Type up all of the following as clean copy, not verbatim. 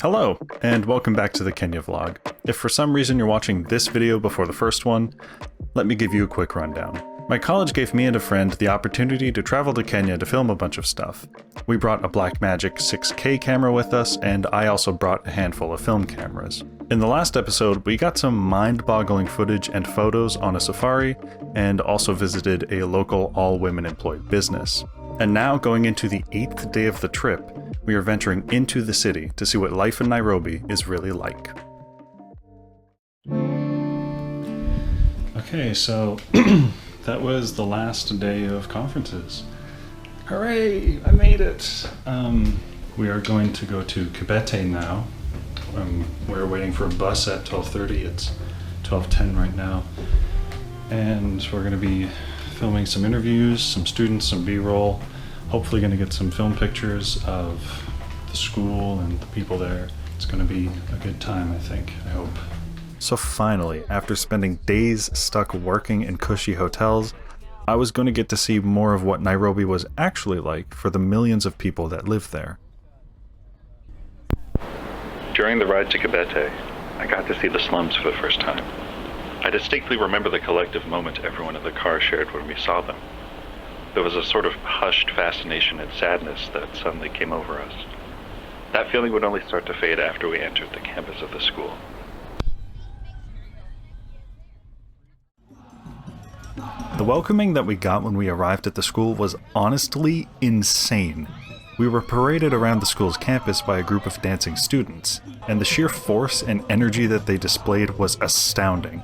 Hello, and welcome back to the Kenya vlog. If for some reason you're watching this video before the first one, let me give you a quick rundown. My college gave me and a friend the opportunity to travel to Kenya to film a bunch of stuff. We brought a Blackmagic 6K camera with us, and I also brought a handful of film cameras. In the last episode, we got some mind-boggling footage and photos on a safari, and also visited a local all-women employed business. And now, going into the 8th day of the trip, we are venturing into the city to see what life in Nairobi is really like. Okay, so that was the last day of conferences. Hooray! I made it! We are going to go to Kabete now. We're waiting for a bus at 12:30. It's 12:10 right now. And we're going to be filming some interviews, some students, some B-roll. Hopefully going to get some film pictures of the school and the people there. It's going to be a good time, I think. I hope. So finally, after spending days stuck working in cushy hotels, I was going to get to see more of what Nairobi was actually like for the millions of people that live there. During the ride to Kabete, I got to see the slums for the first time. I distinctly remember the collective moment everyone in the car shared when we saw them. There was a sort of hushed fascination and sadness that suddenly came over us. That feeling would only start to fade after we entered the campus of the school. The welcoming that we got when we arrived at the school was honestly insane. We were paraded around the school's campus by a group of dancing students, and the sheer force and energy that they displayed was astounding.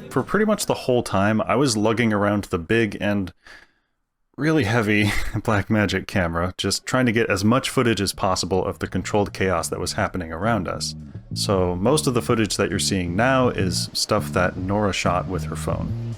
For pretty much the whole time, I was lugging around the big and really heavy Blackmagic camera, just trying to get as much footage as possible of the controlled chaos that was happening around us. So most of the footage that you're seeing now is stuff that Nora shot with her phone.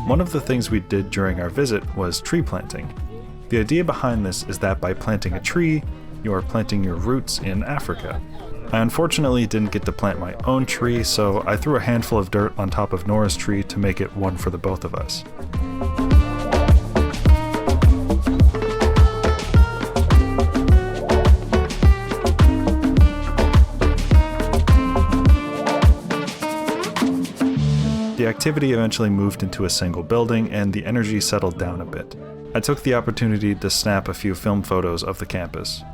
One of the things we did during our visit was tree planting. The idea behind this is that by planting a tree, you are planting your roots in Africa. I unfortunately didn't get to plant my own tree, so I threw a handful of dirt on top of Nora's tree to make it one for the both of us. The activity eventually moved into a single building, and the energy settled down a bit. I took the opportunity to snap a few film photos of the campus.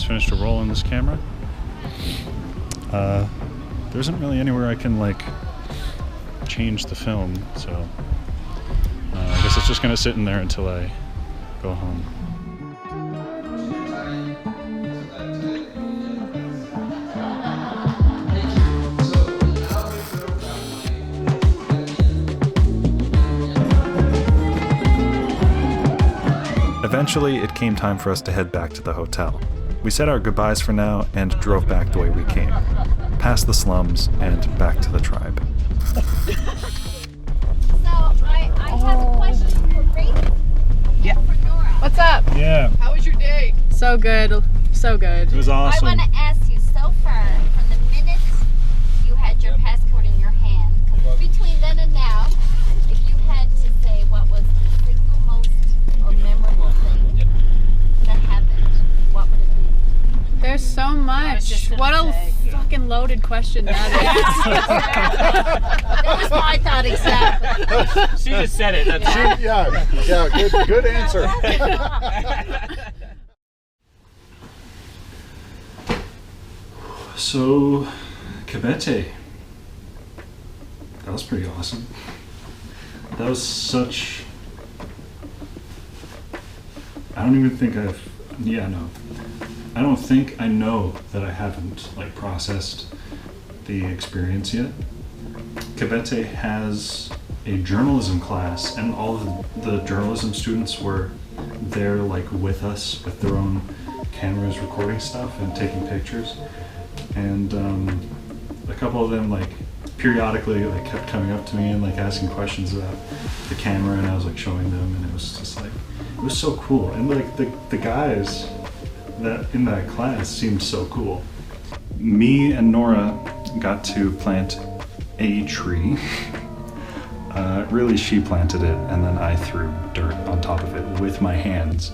Finished a roll on this camera. There isn't really anywhere I can like change the film, so I guess it's just gonna sit in there until I go home. Eventually, it came time for us to head back to the hotel. We said our goodbyes for now and drove back the way we came, past the slums and back to the tribe. So good. So good. It was awesome. I want to ask you, so far, from the minute you had your passport in your hand, because between then and now, if you had to say what was the single most or memorable thing that happened, what would it be? There's so much. What a fucking loaded question that That was my thought exactly. She just said it. That's it. Yeah, good answer. So, Kabete. That was pretty awesome. That was such... I don't even think I've... Yeah, no. I don't think I know that I haven't like processed the experience yet. Kabete has a journalism class, and all of the journalism students were there like with us with their own cameras recording stuff and taking pictures. And a couple of them like periodically like kept coming up to me and like asking questions about the camera, and I was like showing them, and it was just like, it was so cool. And like the guys that in that class seemed so cool. Me and Nora got to plant a tree. Really, she planted it, and then I threw dirt on top of it with my hands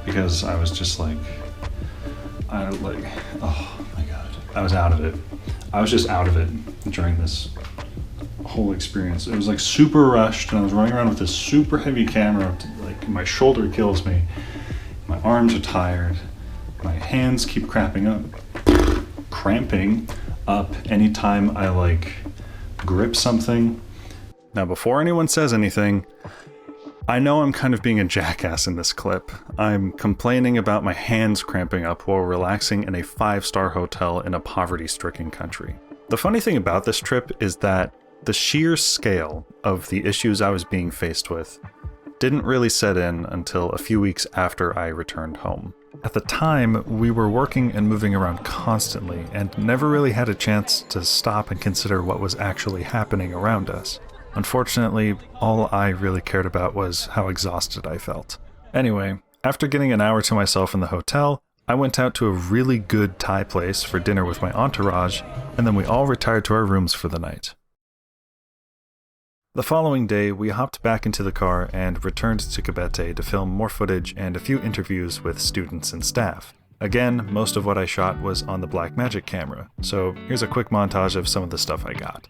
because I was just like, oh my god, I was out of it. I was just out of it during this whole experience. It was like super rushed, and I was running around with this super heavy camera. Like my shoulder kills me. My arms are tired. My hands keep cramping up anytime I like grip something. Now, before anyone says anything, I know I'm kind of being a jackass in this clip. I'm complaining about my hands cramping up while relaxing in a 5-star hotel in a poverty-stricken country. The funny thing about this trip is that the sheer scale of the issues I was being faced with didn't really set in until a few weeks after I returned home. At the time, we were working and moving around constantly and never really had a chance to stop and consider what was actually happening around us. Unfortunately, all I really cared about was how exhausted I felt. Anyway, after getting an hour to myself in the hotel, I went out to a really good Thai place for dinner with my entourage, and then we all retired to our rooms for the night. The following day, we hopped back into the car and returned to Kabete to film more footage and a few interviews with students and staff. Again, most of what I shot was on the Blackmagic camera, so here's a quick montage of some of the stuff I got.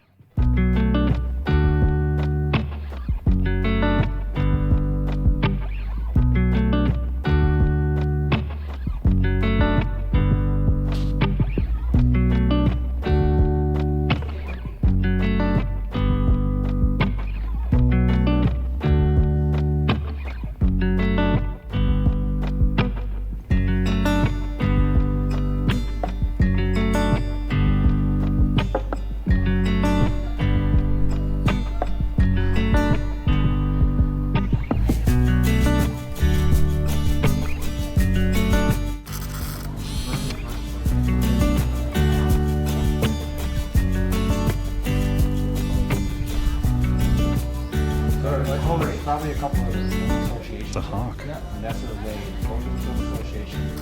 Probably a couple of associations. The Hawk. Yeah, and that's the way. Both of the film associations.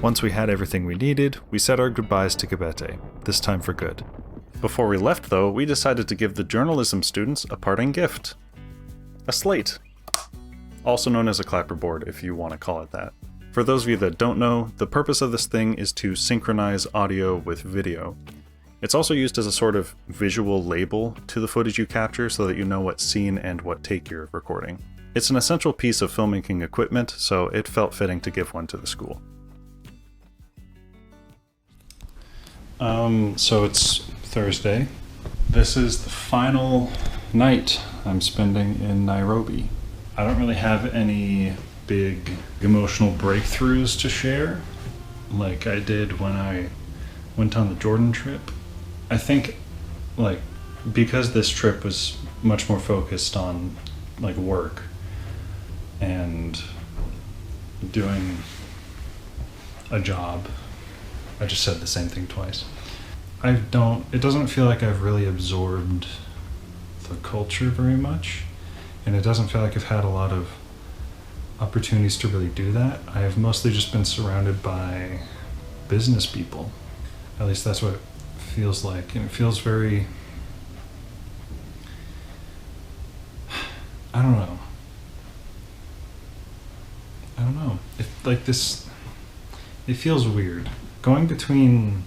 Once we had everything we needed, we said our goodbyes to Kabete, this time for good. Before we left though, we decided to give the journalism students a parting gift. A slate. Also known as a clapperboard, if you want to call it that. For those of you that don't know, the purpose of this thing is to synchronize audio with video. It's also used as a sort of visual label to the footage you capture so that you know what scene and what take you're recording. It's an essential piece of filmmaking equipment, so it felt fitting to give one to the school. So it's Thursday. This is the final night I'm spending in Nairobi. I don't really have any big emotional breakthroughs to share like I did when I went on the Jordan trip. I think like because this trip was much more focused on like work and doing a job. I just said the same thing twice. It doesn't feel like I've really absorbed the culture very much. And it doesn't feel like I've had a lot of opportunities to really do that. I have mostly just been surrounded by business people. At least that's what it feels like. And it feels very... I don't know. It feels weird. Going between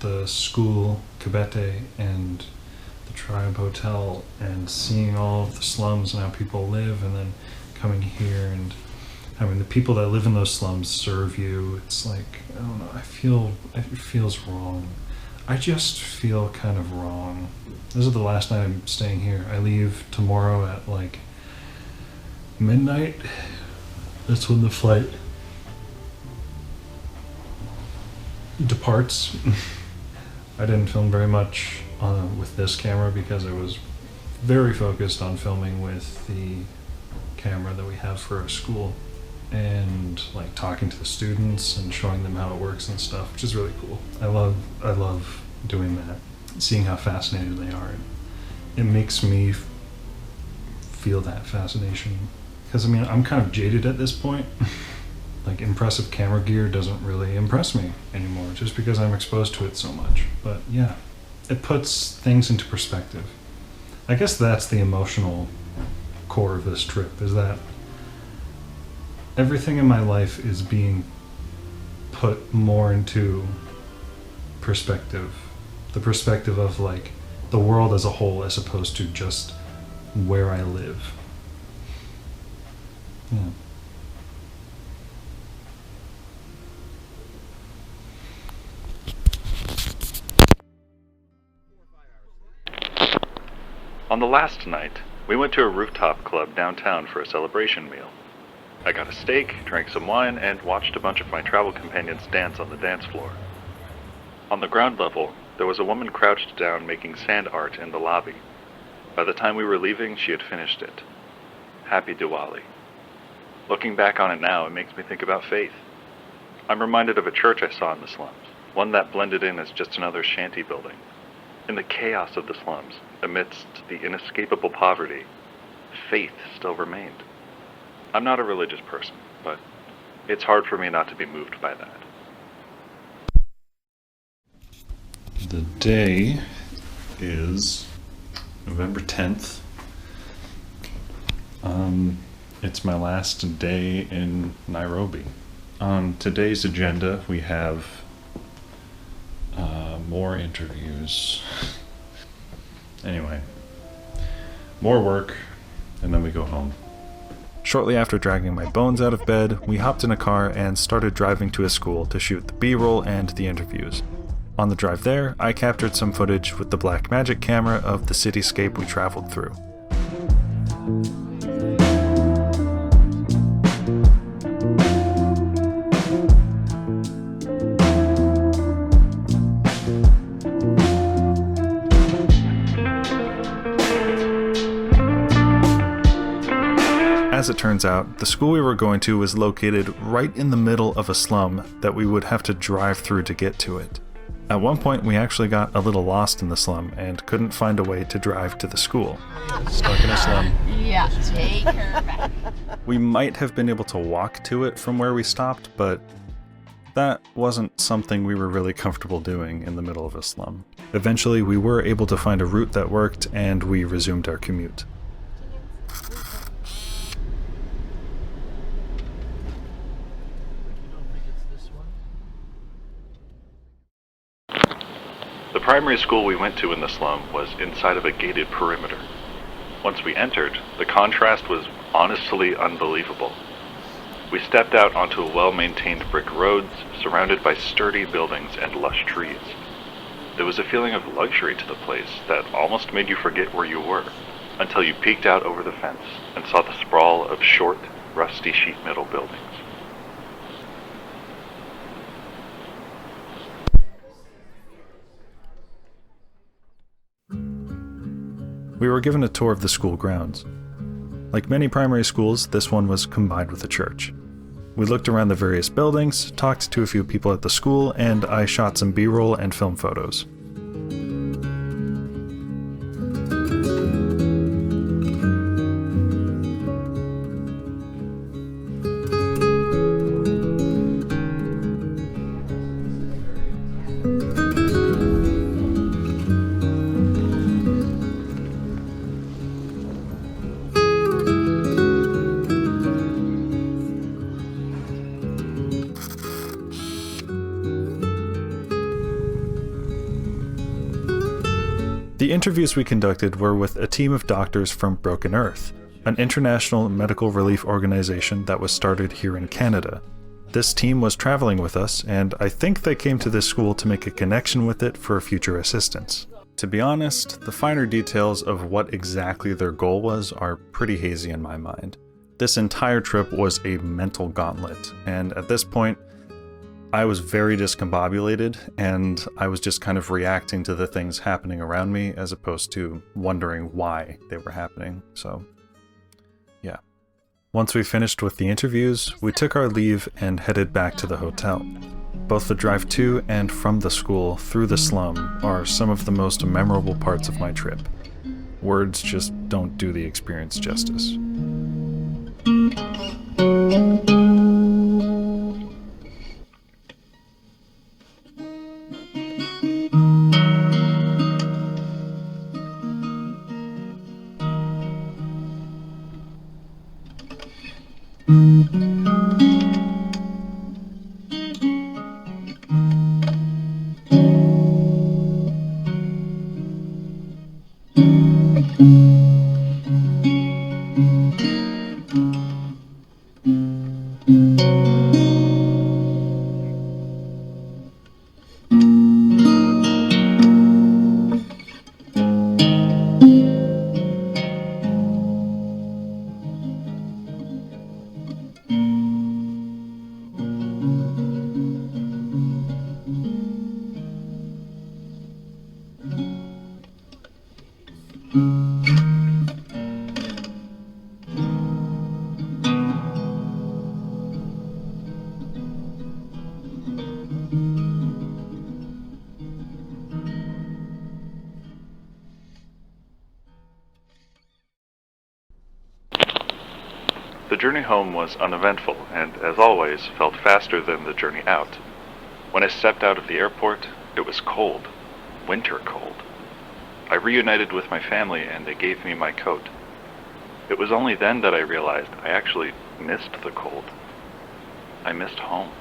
the school, Kabete, and the Tribe Hotel, and seeing all of the slums and how people live, and then coming here and having the people that live in those slums serve you. It's like, I don't know, it feels wrong. I just feel kind of wrong. This is the last night I'm staying here. I leave tomorrow at like midnight. That's when the flight departs. I didn't film very much with this camera because I was very focused on filming with the camera that we have for our school and like talking to the students and showing them how it works and stuff, which is really cool. I love doing that, seeing how fascinated they are. It makes me feel that fascination because I mean I'm kind of jaded at this point. Like impressive camera gear doesn't really impress me anymore just because I'm exposed to it so much. But yeah, it puts things into perspective. I guess that's the emotional core of this trip, is that everything in my life is being put more into perspective. The perspective of like the world as a whole as opposed to just where I live. Yeah. On the last night, we went to a rooftop club downtown for a celebration meal. I got a steak, drank some wine, and watched a bunch of my travel companions dance on the dance floor. On the ground level, there was a woman crouched down making sand art in the lobby. By the time we were leaving, she had finished it. Happy Diwali. Looking back on it now, it makes me think about faith. I'm reminded of a church I saw in the slums, one that blended in as just another shanty building. In the chaos of the slums, amidst the inescapable poverty, faith still remained. I'm not a religious person, but it's hard for me not to be moved by that. The day is November 10th. It's my last day in Nairobi. On today's agenda, we have more interviews. Anyway, more work, and then we go home. Shortly after dragging my bones out of bed, we hopped in a car and started driving to a school to shoot the B-roll and the interviews. On the drive there, I captured some footage with the Blackmagic camera of the cityscape we traveled through. As it turns out, the school we were going to was located right in the middle of a slum that we would have to drive through to get to it. At one point, we actually got a little lost in the slum and couldn't find a way to drive to the school. Stuck in a slum. Yeah, take her back. We might have been able to walk to it from where we stopped, but that wasn't something we were really comfortable doing in the middle of a slum. Eventually, we were able to find a route that worked, and we resumed our commute. The primary school we went to in the slum was inside of a gated perimeter. Once we entered, the contrast was honestly unbelievable. We stepped out onto a well-maintained brick roads, surrounded by sturdy buildings and lush trees. There was a feeling of luxury to the place that almost made you forget where you were, until you peeked out over the fence and saw the sprawl of short, rusty sheet metal buildings. We were given a tour of the school grounds. Like many primary schools, this one was combined with a church. We looked around the various buildings, talked to a few people at the school, and I shot some B-roll and film photos. The interviews we conducted were with a team of doctors from Broken Earth, an international medical relief organization that was started here in Canada. This team was traveling with us, and I think they came to this school to make a connection with it for future assistance. To be honest, the finer details of what exactly their goal was are pretty hazy in my mind. This entire trip was a mental gauntlet, and at this point, I was very discombobulated, and I was just kind of reacting to the things happening around me as opposed to wondering why they were happening, so yeah. Once we finished with the interviews, we took our leave and headed back to the hotel. Both the drive to and from the school through the slum are some of the most memorable parts of my trip. Words just don't do the experience justice. The journey home was uneventful and, as always, felt faster than the journey out. When I stepped out of the airport, it was cold. Winter cold. I reunited with my family and they gave me my coat. It was only then that I realized I actually missed the cold. I missed home.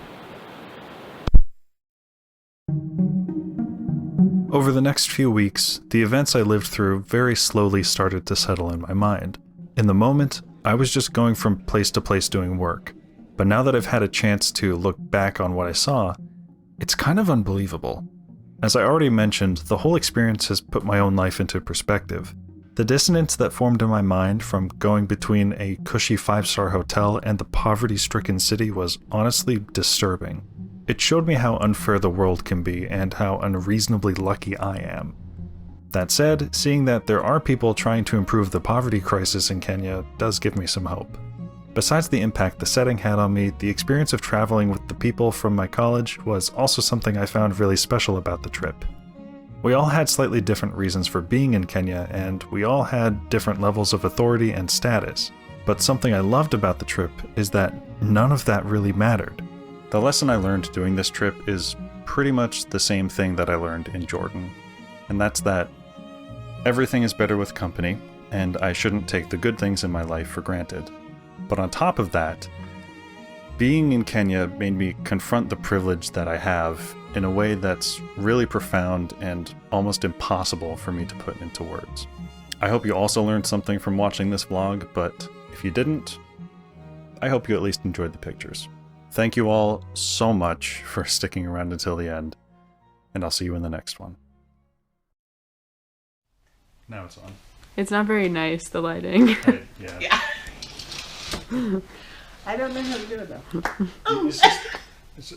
Over the next few weeks, the events I lived through very slowly started to settle in my mind. In the moment, I was just going from place to place doing work, but now that I've had a chance to look back on what I saw, it's kind of unbelievable. As I already mentioned, the whole experience has put my own life into perspective. The dissonance that formed in my mind from going between a cushy 5-star hotel and the poverty-stricken city was honestly disturbing. It showed me how unfair the world can be and how unreasonably lucky I am. That said, seeing that there are people trying to improve the poverty crisis in Kenya does give me some hope. Besides the impact the setting had on me, the experience of traveling with the people from my college was also something I found really special about the trip. We all had slightly different reasons for being in Kenya, and we all had different levels of authority and status. But something I loved about the trip is that none of that really mattered. The lesson I learned doing this trip is pretty much the same thing that I learned in Jordan, and that's that everything is better with company, and I shouldn't take the good things in my life for granted. But on top of that, being in Kenya made me confront the privilege that I have in a way that's really profound and almost impossible for me to put into words. I hope you also learned something from watching this vlog, but if you didn't, I hope you at least enjoyed the pictures. Thank you all so much for sticking around until the end, and I'll see you in the next one. Now it's on. It's not very nice, the lighting. Yeah. I don't know how to do it though. It's just...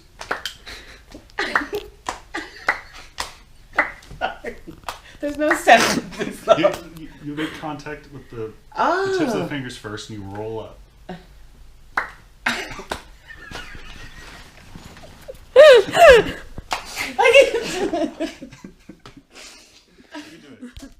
There's no sense of this though. You make contact with the Oh. tips of the fingers first and you roll up. I can do it. You can do it.